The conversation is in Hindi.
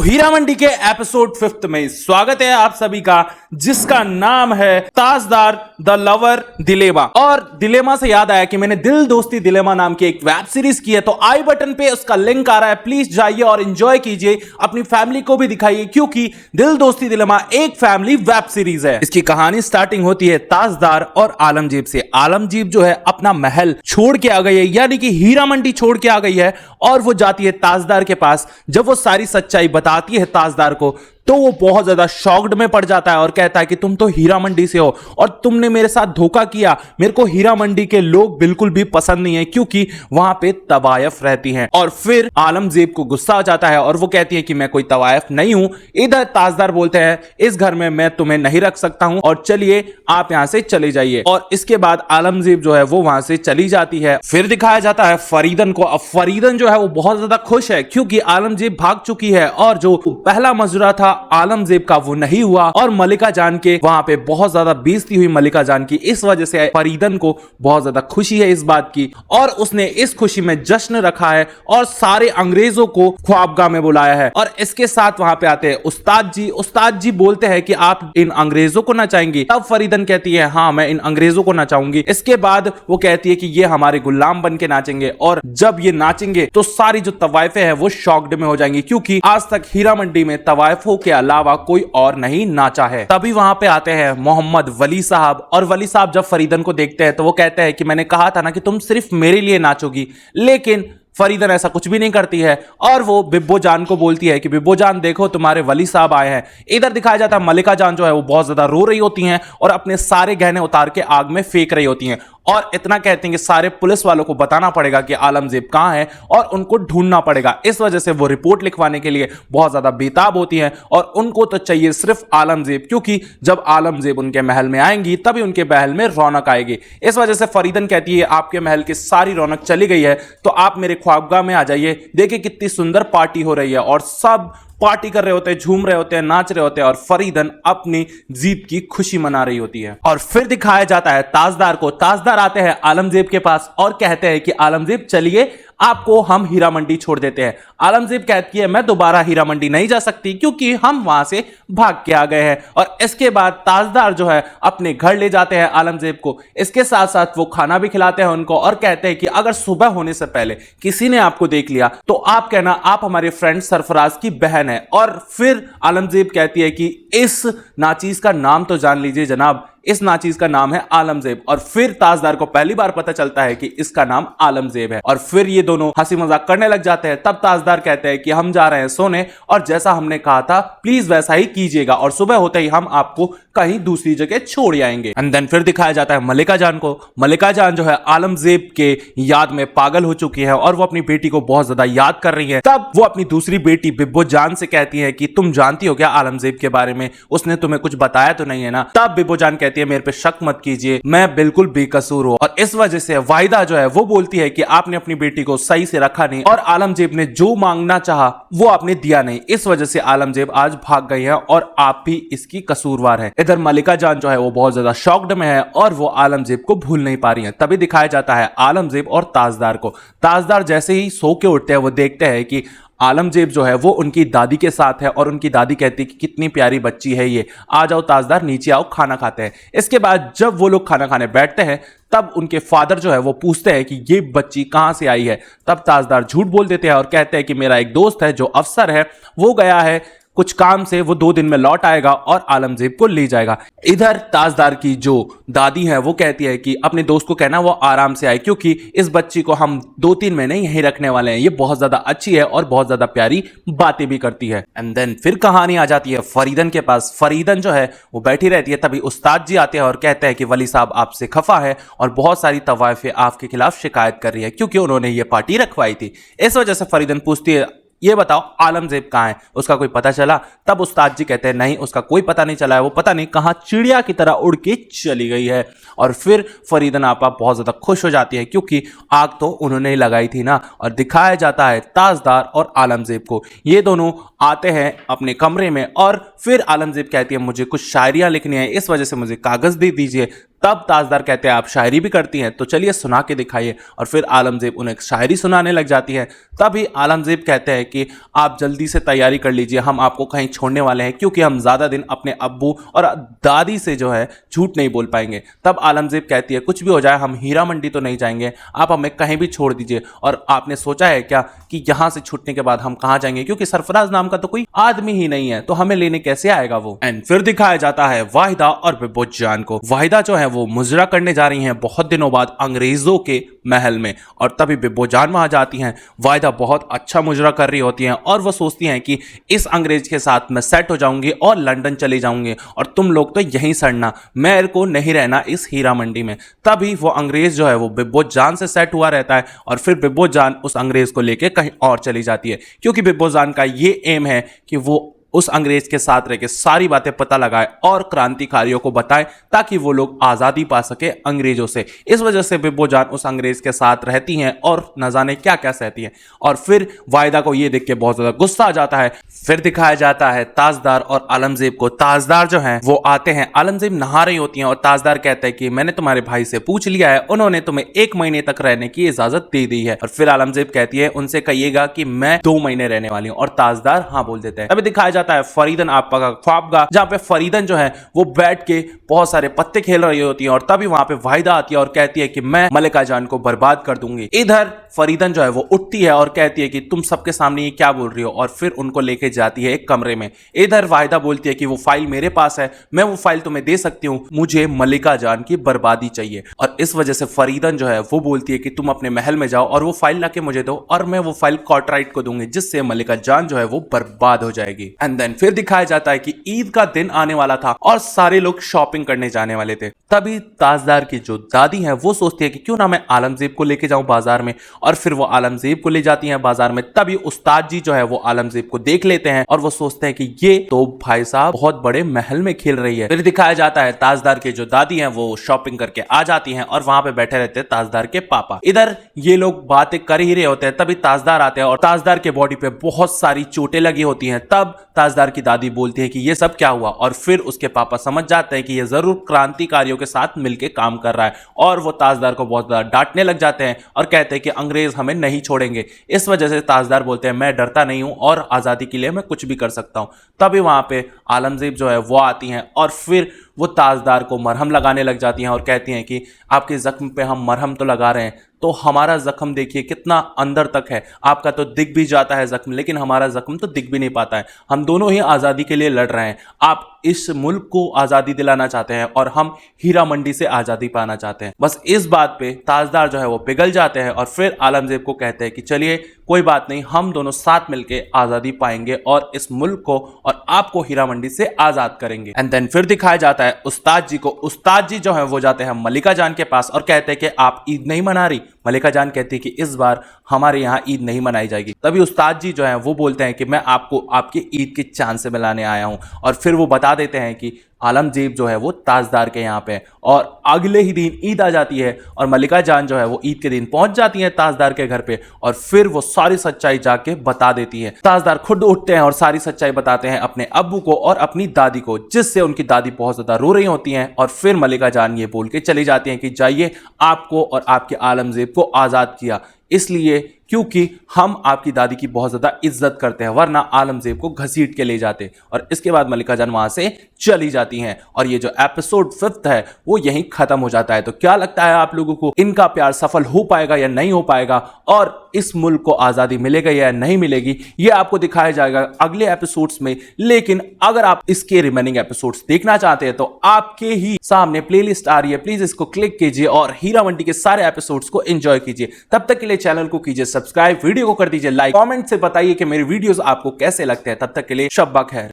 तो हीरा मंडी के एपिसोड 5 में स्वागत है आप सभी का, जिसका नाम है ताजदार द लवर दिलेमा। और दिलेमा से याद आया कि मैंने दिल दोस्ती दिलेमा नाम की एक वेब सीरीज की है, तो आई बटन पे उसका लिंक आ रहा है, प्लीज जाइए और एंजॉय कीजिए, अपनी फैमिली को भी दिखाइए, क्योंकि दिल दोस्ती दिलेमा एक फैमिली वेब सीरीज है। इसकी कहानी स्टार्टिंग होती है ताजदार और आलमजीब से। आलमजीब जो है अपना महल छोड़ के आ गई है, यानी कि हीरा मंडी छोड़ के आ गई है, और वो जाती है ताजदार के पास। जब वो सारी सच्चाई बताती है ताजदार को, तो वो बहुत ज्यादा शॉक्ड में पड़ जाता है और कहता है कि तुम तो हीरा मंडी से हो और तुमने मेरे साथ धोखा किया। मेरे को हीरा मंडी के लोग बिल्कुल भी पसंद नहीं है, क्योंकि वहां पे तवायफ रहती हैं। और फिर आलमजीब को गुस्सा आ जाता है और वो कहती है कि मैं कोई तवायफ नहीं हूं। इधर ताजदार बोलते हैं इस घर में मैं तुम्हें नहीं रख सकता हूं और चलिए आप यहां से चले जाइए। और इसके बाद आलमजीब जो है वो वहां से चली जाती है। फिर दिखाया जाता है फरीदन को। अब फरीदन जो है वो बहुत ज्यादा खुश है, क्योंकि आलमजीब भाग चुकी है और जो पहला मजूरा था आलमजीब का वो नहीं हुआ। और मलिका जान के वहां पे बहुत ज्यादा बेइज्जती हुई मलिका जान की। इस वजह से फरीदन को बहुत ज्यादा खुशी है इस बात की, और उसने इस खुशी में जश्न रखा है और सारे अंग्रेजों को ख्वाबगाह में बुलाया है। और इसके साथ वहां पे आते हैं उस्ताद जी। उस्ताद जी बोलते हैं कि आप इन अंग्रेजों को नचाएंगी। तब फरीदन कहती है हाँ मैं इन अंग्रेजों को नचाऊंगी। इसके बाद वो कहती है कि ये हमारे गुलाम बन के नाचेंगे, और जब ये नाचेंगे तो सारी जो तवायफे हैं वो शॉक्ड में हो जाएंगी, क्योंकि आज तक हीरा मंडी में तवायफों के अलावा कोई और नहीं नाचा है। तभी वहां पे आते हैं मोहम्मद वली साहब, और वली साहब जब फरीदन को देखते हैं तो वो कहते हैं कि मैंने कहा था ना कि तुम सिर्फ मेरे लिए नाचोगी। लेकिन फरीदन ऐसा कुछ भी नहीं करती है, और वो बिब्बो जान को बोलती है कि बिब्बो जान देखो तुम्हारे वली साहब आए हैं। इधर दिखाया जाता है मलिका जान जो है वो बहुत ज्यादा रो रही होती हैं और अपने सारे गहने उतार के आग में फेंक रही होती हैं, और इतना कहते हैं कि सारे पुलिस वालों को बताना पड़ेगा कि आलमजीब कहां है और उनको ढूंढना पड़ेगा। इस वजह से वो रिपोर्ट लिखवाने के लिए बहुत ज्यादा बेताब होती हैं, और उनको तो चाहिए सिर्फ आलमजीब, क्योंकि जब आलमजीब उनके महल में आएंगी तभी उनके महल में रौनक आएगी। इस वजह से फरीदन कहती है आपके महल की सारी रौनक चली गई है, तो आप मेरे ख्वाबगाह में आ जाइए। देखिए कितनी सुंदर पार्टी हो रही है, और सब पार्टी कर रहे होते हैं, झूम रहे होते हैं, नाच रहे होते हैं, और फरीदन अपनी जीत की खुशी मना रही होती है। और फिर दिखाया जाता है ताजदार को। ताजदार आते हैं आलमजीब के पास और कहते हैं कि आलमजीब चलिए आपको हम हीरा मंडी छोड़ देते हैं। आलमजीब कहती है मैं दोबारा हीरा मंडी नहीं जा सकती, क्योंकि हम वहां से भाग के आ गए हैं। और इसके बाद ताजदार जो है अपने घर ले जाते हैं आलमजीब को। इसके साथ साथ वो खाना भी खिलाते हैं उनको, और कहते हैं कि अगर सुबह होने से पहले किसी ने आपको देख लिया तो आप कहना आप हमारे फ्रेंड सरफराज की बहन है। और फिर आलमजीब कहती है कि इस नाचीज का नाम तो जान लीजिए जनाब, इस नाचीज का नाम है आलमजेब। और फिर ताजदार को पहली बार पता चलता है कि इसका नाम आलमजेब है, और फिर ये दोनों हंसी मजाक करने लग जाते हैं। तब ताजदार कहते हैं कि हम जा रहे हैं सोने, और जैसा हमने कहा था प्लीज वैसा ही कीजिएगा, और सुबह होते ही हम आपको कहीं दूसरी जगह छोड़ आएंगे। एंड देन फिर दिखाया जाता है मलिका जान को। मलिका जान जो है आलमजेब के याद में पागल हो चुकी है, और वो अपनी बेटी को बहुत ज्यादा याद कर रही है। तब वो अपनी दूसरी बेटी बिब्बो जान से कहती है कि तुम जानती हो क्या आलमजेब के बारे में, उसने तुम्हें कुछ बताया तो नहीं है ना। तब बिब्बो जान कहती है मेरे पे शक मत कीजिए, मैं बिल्कुल बेकसूर हूं। और इस वजह से वाहिदा जो है वो बोलती है कि आपने अपनी बेटी को सही से रखा नहीं, और आलमजेब ने जो मांगना चाहा वो आपने दिया नहीं। इस वजह से आलमजेब आज भाग गई है, और आप भी इसकी कसूरवार है। इधर मलिका जान जो है वो बहुत ज्यादा शॉक्ड में है, और वो आलमजेब को भूल नहीं पा रही है। तभी दिखाया जाता है आलमजेब और ताजदार को। ताजदार जैसे ही सो के उठते हैं वो देखते हैं कि आलमजेब जो है वो उनकी दादी के साथ है, और उनकी दादी कहती है कि कितनी प्यारी बच्ची है ये, आ जाओ ताजदार नीचे आओ खाना खाते हैं। इसके बाद जब वो लोग खाना खाने बैठते हैं तब उनके फादर जो है वो पूछते हैं कि ये बच्ची कहां से आई है। तब ताजदार झूठ बोल देते हैं और कहते हैं कि मेरा एक दोस्त है जो अफसर है, वो गया है कुछ काम से, वो 2 दिन में लौट आएगा और आलमजेब को ले जाएगा। इधर ताजदार की जो दादी है वो कहती है कि अपने दोस्त को कहना वो आराम से आए, क्योंकि इस बच्ची को हम 2-3 महीने यहीं रखने वाले हैं, ये बहुत ज्यादा अच्छी है और बहुत ज्यादा प्यारी बातें भी करती है। एंड देन फिर कहानी आ जाती है फरीदन के पास। फरीदन जो है वो बैठी रहती है, तभी उस्ताद जी आते हैं और कहते हैं कि वली साहब आपसे खफा है और बहुत सारी तवायफे आपके खिलाफ शिकायत कर रही है, क्योंकि उन्होंने ये पार्टी रखवाई थी। इस वजह से फरीदन पूछती है ये बताओ आलमजेब कहाँ है, उसका कोई पता चला? तब उस्ताद जी कहते हैं नहीं उसका कोई पता नहीं चला है, वो पता नहीं कहाँ चिड़िया की तरह उड़ के चली गई है। और फिर फरीदन आपा बहुत ज्यादा खुश हो जाती है, क्योंकि आग तो उन्होंने ही लगाई थी ना। और दिखाया जाता है ताजदार और आलमजेब को, ये दोनों आते हैं अपने कमरे में, और फिर आलमजेब कहती है मुझे कुछ शायरियां लिखनी है, इस वजह से मुझे कागज दे दीजिए। तब ताजदार कहते हैं आप शायरी भी करती हैं, तो चलिए सुना के दिखाइए। और फिर आलमजेब उन्हें शायरी सुनाने लग जाती है। तभी आलमजेब कहते हैं कि आप जल्दी से तैयारी कर लीजिए, हम आपको कहीं छोड़ने वाले हैं, क्योंकि हम ज़्यादा दिन अपने अब्बू और दादी से जो है झूठ नहीं बोल पाएंगे। तब आलमजेब कहती है कुछ भी हो जाए हम हीरा मंडी तो नहीं जाएंगे, आप हमें कहीं भी छोड़ दीजिए। और आपने सोचा है क्या कि यहाँ से छूटने के बाद हम कहाँ जाएंगे, क्योंकि सरफराज नाम का तो कोई आदमी ही नहीं है, तो हमें लेने कैसे आएगा वो। एंड फिर दिखाया जाता है वाहिदा और बिब्बो जान को। वाहिदा जो है वो मुजरा करने जा रही हैं बहुत दिनों बाद अंग्रेजों के महल में, और तभी बिब्बो जान वहां जाती हैं। वाहिदा बहुत अच्छा मुजरा कर रही होती हैं और वो सोचती हैं कि इस अंग्रेज के साथ मैं सेट हो जाऊंगी और लंदन चले जाऊंगी, और तुम लोग तो यहीं सड़ना, मेरे को नहीं रहना इस हीरा मंडी में। तभी वो अंग्रेज जो है वो बिब्बो जान से सेट हुआ रहता है, और फिर बिब्बो जान उस अंग्रेज को लेके कहीं और चली जाती है, क्योंकि बिब्बो जान का ये एम है कि वो उस अंग्रेज के साथ रह के सारी बातें पता लगाए और क्रांतिकारियों को बताए, ताकि वो लोग आज़ादी पा सके अंग्रेजों से। इस वजह से बिब्बो जान उस अंग्रेज के साथ रहती हैं और न जाने क्या क्या सहती हैं। और फिर वाहिदा को ये देख के बहुत ज़्यादा गुस्सा आ जाता है। फिर दिखाया जाता है ताजदार और आलमजेब को। ताजदार जो हैं वो आते हैं, आलमजेब नहा रही होती हैं और ताजदार कहते हैं कि मैंने तुम्हारे भाई से पूछ लिया है, उन्होंने तुम्हें 1 महीने तक रहने की इजाजत दे दी है। और फिर आलमजेब कहती है उनसे कहिएगा कि मैं 2 महीने रहने वाली हूँ, और ताजदार हाँ बोल देते हैं। तभी दिखाया जाता है फरीदन आपा का ख्वाबगाह, जहां पे फरीदन जो है वो बैठ के बहुत सारे पत्ते खेल रही होती है, और तभी वहां पे वाहिदा आती है और कहती है कि मैं मलिका जान को बर्बाद कर दूंगी। इधर फरीदन जो है वो उठती है और कहती है कि तुम सबके सामने ये क्या बोल रही हो, और फिर उनको लेके जाती है एक कमरे में। इधर वाहिदा बोलती है कि वो फाइल मेरे पास है, मैं वो फाइल तुम्हें दे सकती हूँ, मुझे मलिका जान की बर्बादी चाहिए। और इस वजह से फरीदन जो है वो बोलती है कि तुम अपने महल में जाओ और वो फाइल लाके मुझे दो, और मैं वो फाइल कॉर्टराइट को दूंगी, जिससे मलिका जान जो है वो बर्बाद हो जाएगी। एंड देन फिर दिखाया जाता है कि ईद का दिन आने वाला था और सारे लोग शॉपिंग करने जाने वाले थे। तभी ताजदार की जो दादी है वो सोचती है कि क्यों ना मैं आलमजेब को लेके जाऊं बाजार में, और फिर वो आलमजेब को ले जाती हैं बाजार में। तभी उस्ताद जी जो है वो आलमजेब को देख लेते हैं और वो सोचते हैं कि ये तो भाई साहब बहुत बड़े महल में खेल रही है। फिर दिखाया जाता है ताजदार की जो दादी है वो शॉपिंग करके आ जाती हैं और वहां पे बैठे रहते हैं ताजदार के पापा। इधर ये लोग बातें कर ही रहे होते हैं, तभी ताजदार आते हैं और ताजदार के बॉडी पे बहुत सारी चोटें लगी होती हैं। तब ताजदार की दादी बोलती है कि ये सब क्या हुआ, और फिर उसके पापा समझ जाते हैं कि ये जरूर क्रांतिकारियों के साथ मिलकर काम कर रहा है, और वो ताजदार को बहुत ज्यादा डांटने लग जाते हैं और कहते हैं कि अंग्रेज हमें नहीं छोड़ेंगे। इस वजह से ताजदार बोलते हैं मैं डरता नहीं हूं और आजादी के लिए मैं कुछ भी कर सकता हूं। तभी वहां पे आलमजेब जो है वो आती हैं और फिर वो ताजदार को मरहम लगाने लग जाती हैं और कहती हैं कि आपके जख्म पे हम मरहम तो लगा रहे हैं, तो हमारा जख्म देखिए कितना अंदर तक है, आपका तो दिख भी जाता है जख्म, लेकिन हमारा जख्म तो दिख भी नहीं पाता है। हम दोनों ही आज़ादी के लिए लड़ रहे हैं, आप इस मुल्क को आज़ादी दिलाना चाहते हैं और हम हीरा मंडी से आज़ादी पाना चाहते हैं। बस इस बात पे ताजदार जो है वो पिघल जाते हैं और फिर आलमजेब को कहते हैं कि चलिए कोई बात नहीं, हम दोनों साथ मिलके आज़ादी पाएंगे और इस मुल्क को और आपको हीरा मंडी से आज़ाद करेंगे। एंड देन फिर दिखाया जाता है उस्ताद जी को। उस्ताद जी जो है वो जाते हैं मलिका जान के पास और कहते हैं कि आप ईद नहीं मना रही। मलिका जान कहती है कि इस बार हमारे यहाँ ईद नहीं मनाई जाएगी। तभी उस्ताद जी जो हैं वो बोलते हैं कि मैं आपको आपकी ईद की चांद से मिलाने आया हूँ, और फिर वो बता देते हैं कि आलमजेब जो है वो ताजदार के यहाँ पे, और अगले ही दिन ईद आ जाती है और मलिका जान जो है वो ईद के दिन पहुंच जाती है ताजदार के घर पे, और फिर वो सारी सच्चाई जाके बता देती है। ताजदार खुद उठते हैं और सारी सच्चाई बताते हैं अपने अब्बू को और अपनी दादी को, जिससे उनकी दादी बहुत ज्यादा रो रही होती हैं। और फिर मलिका जान ये बोल के चली जाती हैं कि जाइए, आपको और आपके आलमजेब को आजाद किया इसलिए क्योंकि हम आपकी दादी की बहुत ज्यादा इज्जत करते हैं, वरना आलमजेब को घसीट के ले जाते। और इसके बाद मलिका जान वहां से चली जाती हैं और ये जो एपिसोड 5 है वो यहीं खत्म हो जाता है। तो क्या लगता है आप लोगों को, इनका प्यार सफल हो पाएगा या नहीं हो पाएगा, और इस मुल्क को आजादी मिलेगा या नहीं मिलेगी, ये आपको दिखाया जाएगा अगले एपिसोड्स में। लेकिन अगर आप इसके रिमेनिंग एपिसोड्स देखना चाहते हैं तो आपके ही सामने प्लेलिस्ट आ रही है, प्लीज इसको क्लिक कीजिए और हीरा मंडी के सारे एपिसोड्स को एंजॉय कीजिए। तब तक के लिए चैनल को कीजिए सब्सक्राइब, वीडियो को कर दीजिए लाइक, कमेंट से बताइए कि मेरे वीडियोस आपको कैसे लगते हैं। तब तक के लिए शब्बा खैर।